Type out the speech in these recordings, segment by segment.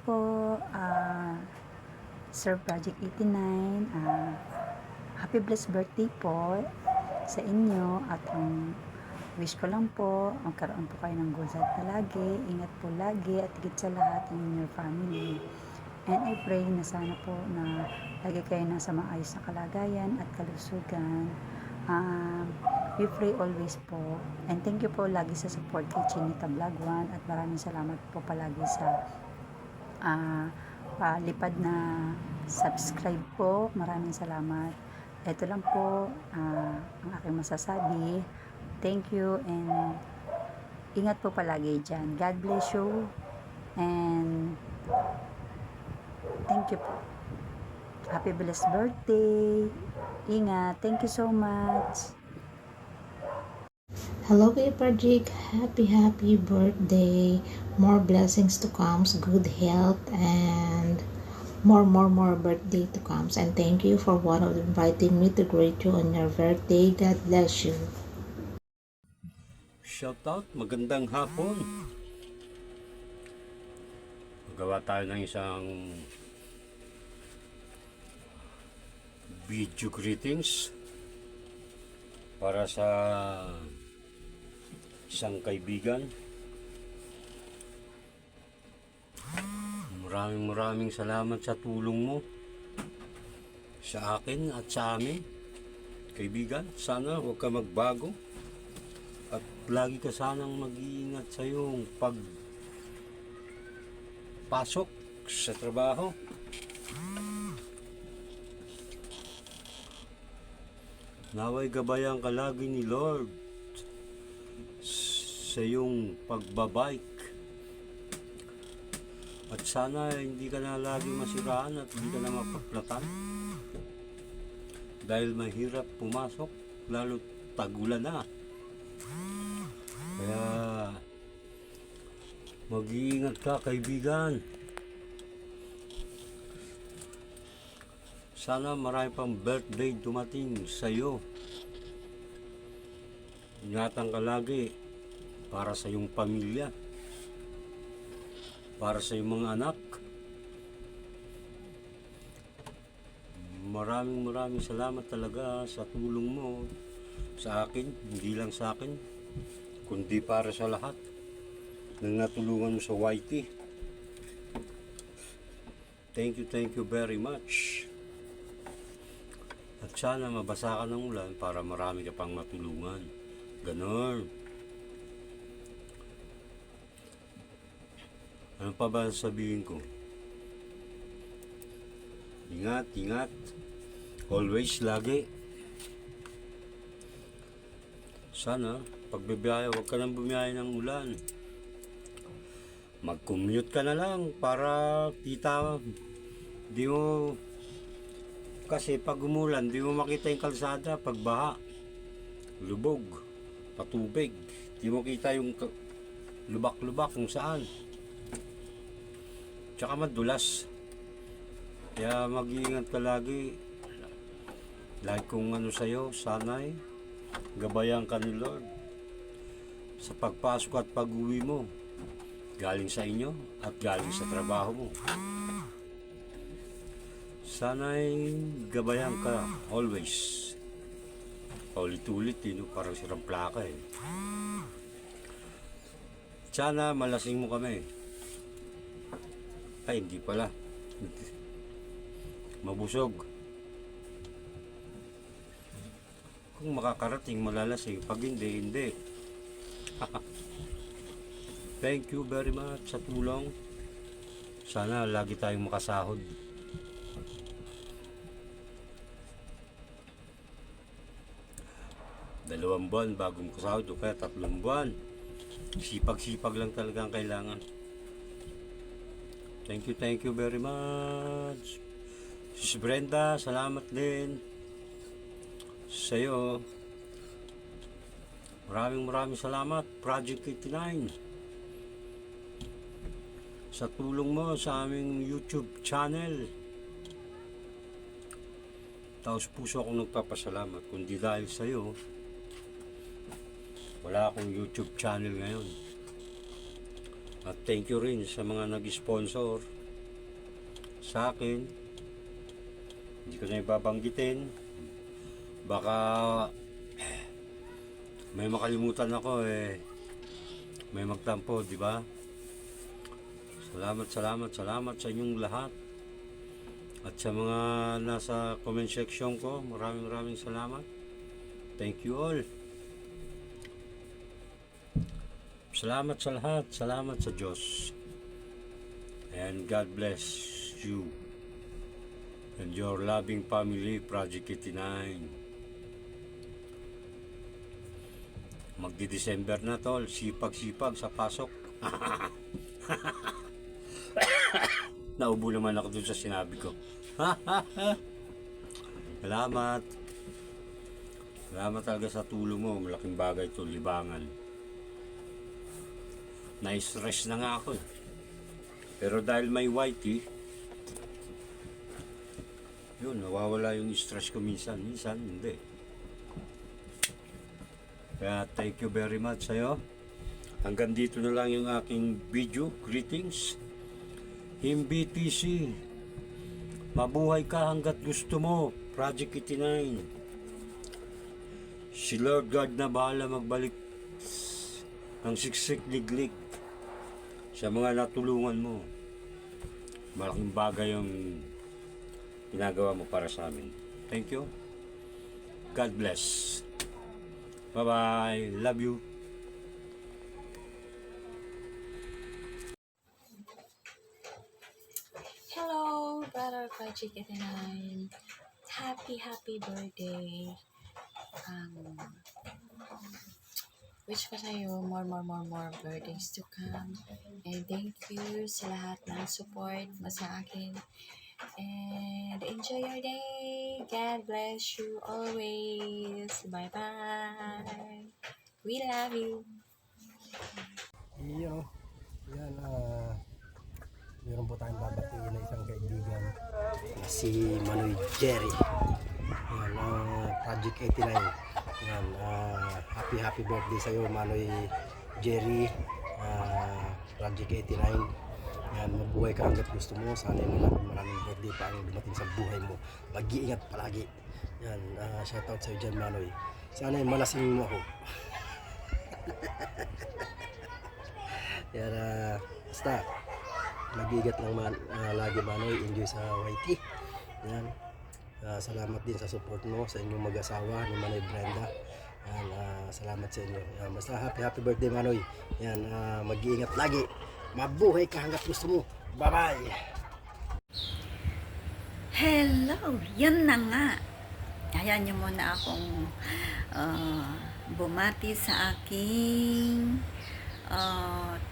po, Sir Project 89. Happy blessed birthday po sa inyo at ang wish ko lang po, magkaroon po kayo ng good health palagi, ingat po lagi at higit sa lahat in your family. And I pray na sana po na lagi kayo nasa maayos na kalagayan at kalusugan. We pray always po. And thank you po lagi sa support kay Chinita Vlog 1 at maraming salamat po palagi sa palipad na subscribe po. Maraming salamat. Ito lang po ang aking masasabi. Thank you and ingat po palagi dyan. God bless you and thank you po. Happy blessed birthday. Ingat. Thank you so much. Hello Kuya Project, happy birthday, more blessings to come, good health and more birthday to come, and thank you for one of inviting me to greet you on your birthday. God bless you. Shout out, magandang hapon. Magawa tayo ng isang video greetings para sa isang kaibigan. Maraming salamat sa tulong mo sa akin at sa amin. Kaibigan, sana huwag ka magbago at lagi ka sanang mag-iingat sa iyong pagpasok sa trabaho. Naway gabayan ka lagi ni Lord sa iyong pagbabike. At sana hindi ka na lagi masiraan at hindi ka na mapaplatan. Dahil mahirap pumasok, lalo tagulan na. Kaya mag-iingat ka, kaibigan. Sana marami pang birthday dumating sa iyo. Ingatan ka lagi para sa iyong pamilya, para sa iyong mga anak. Maraming salamat talaga sa tulong mo sa akin, hindi lang sa akin, kundi para sa lahat ng natulungan mo sa YT. Thank you very much. At sana mabasa ka ng ulan para marami ka pang matulungan. Ganon. Ano pa ba sabihin ko? Ingat. Always, lagi. Sana, pag bibiyahe, huwag ka nang bumiyahe ng ulan. Mag-commute ka na lang para kita. Di mo, kasi pag umulan, di mo makita yung kalsada. Pag baha, lubog, patubig. Di mo kita yung lubak-lubak kung saan. Tsaka madulas. Kaya mag-iingat ka lagi. Like kung ano sa'yo, sana'y gabayan ka ni Lord sa pagpasok at pag-uwi mo. Galing sa inyo at galing sa trabaho mo. Sana'y gabayan ka always. Paulit-ulit, parang sirang plaka eh. Sana malasing mo kami. Ay, hindi pala. Mabusog. Kung makakarating, malalasing. Pag hindi. Thank you very much sa tulong. Sana lagi tayong makasahod. Dalawang buwan bagong kasahod o kaya 3 buwan. Sipag lang talaga ang kailangan. Thank you very much. Sis Brenda, salamat din sa iyo. Maraming salamat, Project 89, sa tulong mo sa aming YouTube channel. Taos puso akong nagpapasalamat. Kundi dahil sa iyo, wala akong YouTube channel ngayon. At thank you rin sa mga nag-sponsor sa akin. Hindi ko na ibabanggitin. Baka may makalimutan ako may magtampo, di ba? Salamat sa inyong lahat. At sa mga nasa comment section ko, maraming salamat. Thank you all. Salamat sa lahat. Salamat sa Diyos. And God bless you and your loving family, Project 89. Magdi-December na tol. Sipag sa pasok. Naubo naman ako dun sa sinabi ko. Salamat. Salamat talaga sa tulong mo. Malaking bagay to, libangan. Na-stress na nga ako eh. Pero dahil may whitey, yun, nawawala yung stress ko minsan. Minsan, hindi. Kaya thank you very much sa'yo. Hanggang dito na lang yung aking video. Greetings. MBTC. Mabuhay ka hanggat gusto mo. Project 89. Si Lord God na bahala magbalik ng siksik liglig sa mga natulungan mo. Malaking bagay yung ginagawa mo para sa amin. Thank you. God bless. Bye-bye. Love you. Hello, Brother Project 89. Happy birthday. Wish ko sa'yo more birthdays to come. And thank you sa lahat ng support mo sa akin. And enjoy your day. God bless you always. Bye-bye. We love you. Iyo, yan, meron po tayong babatiin na isang kaibigan na si Manoy Jerry. Yan, Project 89. Yan, happy birthday sa iyo, Manoy Jerry. Project 89. Yan, mabuhay ka hanggat gusto mo. Sana maraming birthday pa ang dumating sa buhay mo. Mag-iingat palagi. Yan, shoutout sa iyo dyan, Manoy. Sana malasing mo ako. Yan, basta mag-iingat lang lagi, Manoy. Enjoy sa YT. Yan. Salamat din sa support mo sa inyong mag-asawa ni Manoy Brenda. Yan, salamat sa inyo. Yan, basta happy birthday, Manoy. Yan, mag-iingat lagi. Mabuhay ka hanggat gusto mo. Bye-bye. Hello! Yan na nga. Ayan niyo muna akong bumati sa aking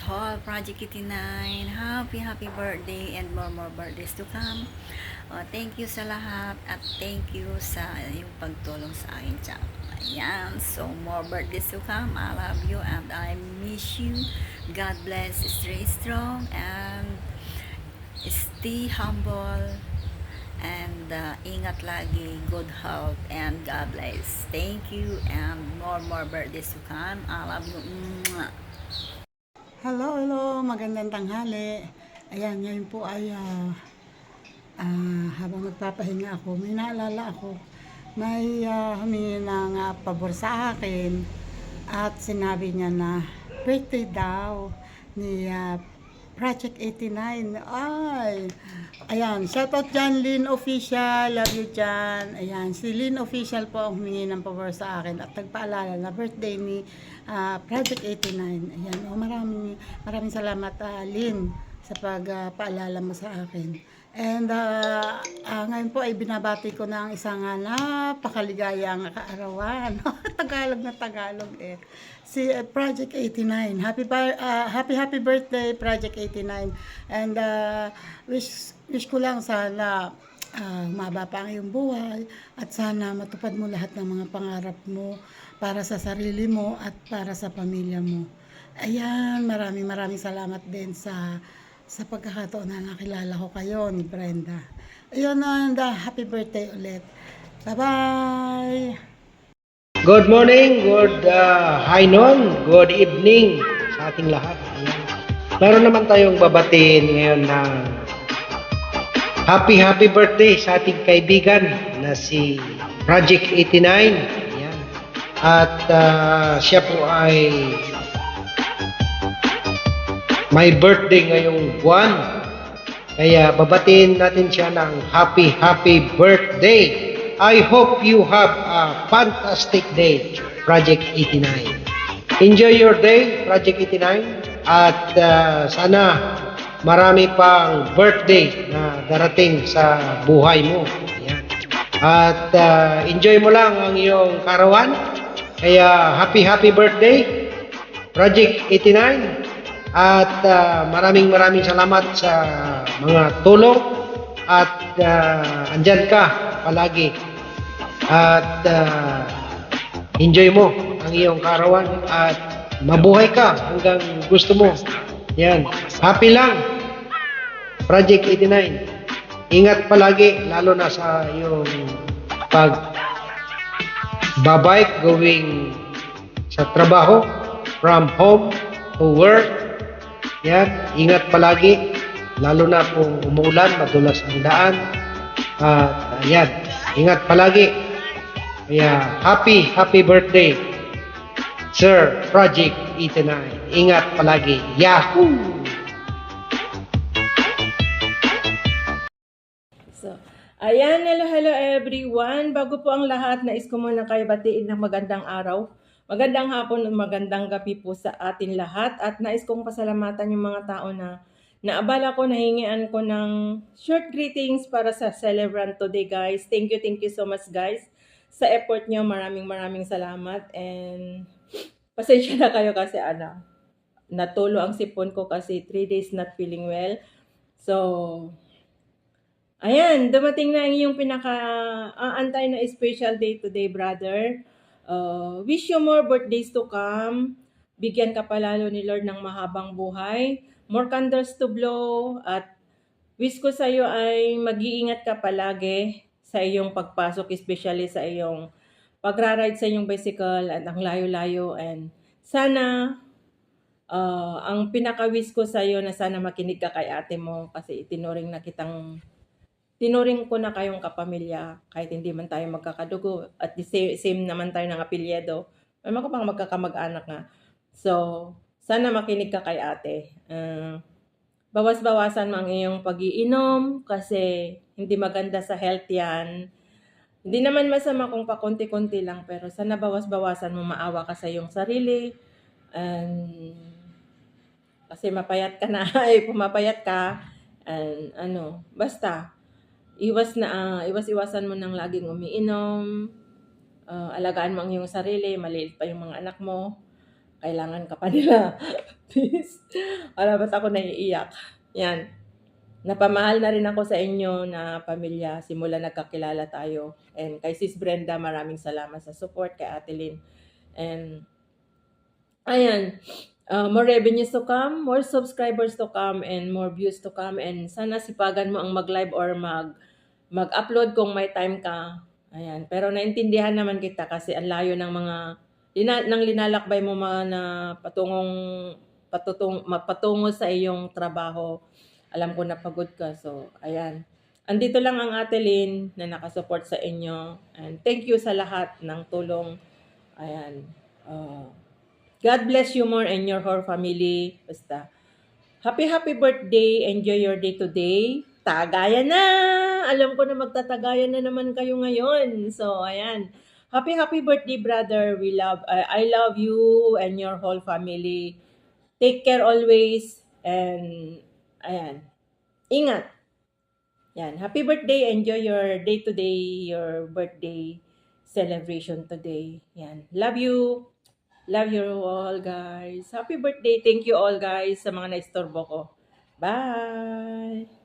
Tall Project 89. Happy birthday and more birthdays to come. Thank you sa lahat at thank you sa yung pagtulong sa akin. Ayan, so more birthdays to come. I love you and I miss you. God bless. Stay strong and stay humble and ingat lagi. Good health and God bless. Thank you and more birthdays to come. I love you. Mwah. Hello, magandang tanghali. Ayan, ngayon po ay habang nagpapahinga ako, may naalala ako. May humingi ng pabor sa akin at sinabi niya na birthday daw ni Project 89. Ay, ayan, shoutout dyan, Lynn Official, love you dyan. Ayan, si Lynn Official po ang humingi ng pabor sa akin at nagpaalala na birthday ni Project 89. Ayan, maraming salamat, Lynn, sa pagpaalala mo sa akin. And ngayon po ay binabati ko na ang isang napakaligayang kaarawan. Tagalog na Tagalog eh. Si Project 89. Happy birthday, Project 89. And wish ko lang sana maba pa ang iyong buhay at sana matupad mo lahat ng mga pangarap mo para sa sarili mo at para sa pamilya mo. Ayan, maraming salamat din sa pagkakataon na nakilala ko kayo ni Brenda. Ayun, and happy birthday ulit. Bye-bye! Good morning, good high noon, good evening sa ating lahat. Ayan. Meron naman tayong babatiin ngayon na happy birthday sa ating kaibigan na si Project 89. Yan. At siya po ay may birthday ngayong buwan. Kaya babatiin natin siya ng happy birthday. I hope you have a fantastic day, Project 89. Enjoy your day, Project 89. At sana marami pang birthday na darating sa buhay mo. Yan. At enjoy mo lang ang iyong karawan. Kaya happy birthday, Project 89. At maraming salamat sa mga tulong. At andyan ka palagi. At enjoy mo ang iyong karawan. At mabuhay ka hanggang gusto mo. Yan. Happy lang, Project 89. Ingat palagi, lalo na sa iyong babike going sa trabaho, from home to work. Yan. Ingat palagi, lalo na kung umuulan, madulas ang daan. Yan. Ingat palagi. Kaya happy birthday, Sir Project 89. Ingat palagi. Yahoo! So, ayan, hello everyone. Bago po ang lahat, nais ko muna kayo batiin ng magandang araw, magandang hapon at magandang gabi po sa atin lahat. At nais kong pasalamatan yung mga tao na naabala ko, nahingian ko ng short greetings para sa celebrant today, guys. Thank you so much, guys, sa effort nyo. Maraming salamat. And pasensya na kayo kasi natulo ang sipon ko kasi 3 days not feeling well. So, ayan, dumating na ang iyong pinaka-aantay na special day today, brother. Wish you more birthdays to come. Bigyan ka palalo ni Lord ng mahabang buhay. More candles to blow. At wish ko sa iyo ay mag-iingat ka palagi sa iyong pagpasok, especially sa iyong pagra-ride sa iyong bicycle at ang layo-layo. And sana, ang pinaka-wish ko sa iyo na sana makinig ka kay ate mo kasi tinuring ko na kayong kapamilya kahit hindi man tayo magkakadugo at the same naman tayo ng apelyido. May mga pang magkakamag-anak nga. So, sana makinig ka kay ate. Bawas-bawasan mo ang iyong pag-iinom kasi hindi maganda sa health yan. Hindi naman masama kung pakunti-kunti lang pero sana bawas-bawasan mo, maawa ka sa iyong sarili. Kasi mapayat ka na, pumapayat ka. And basta iwasan mo nang laging umiinom. Alagaan mo ang iyong sarili, maliit pa yung mga anak mo. Kailangan ka pa nila. Please. Ba't ako naiiyak? Yan. Napamahal na rin ako sa inyo na pamilya. Simula nagkakilala tayo. And kay Sis Brenda, maraming salamat sa support. Kay Ate Lynn. And ayan. More revenues to come, more subscribers to come, and more views to come. And sana sipagan mo ang mag-live or mag-upload kung may time ka. Ayan. Pero naintindihan naman kita kasi ang layo ng mga linalakbay mo na patungo sa iyong trabaho. Alam ko na pagod ka. So, ayan. Andito lang ang Ate Lynn na nakasupport sa inyo. And thank you sa lahat ng tulong. Ayan. God bless you more and your whole family. Basta. Happy birthday. Enjoy your day today. Tagayan na! Alam ko na magtatagayan na naman kayo ngayon. So, ayan. Happy birthday, brother. I love you and your whole family. Take care always. And, ayan. Ingat. Yan. Happy birthday. Enjoy your day today, your birthday celebration today. Yan. Love you. Love you all, guys. Happy birthday. Thank you all, guys, sa mga naistorbo ko. Bye!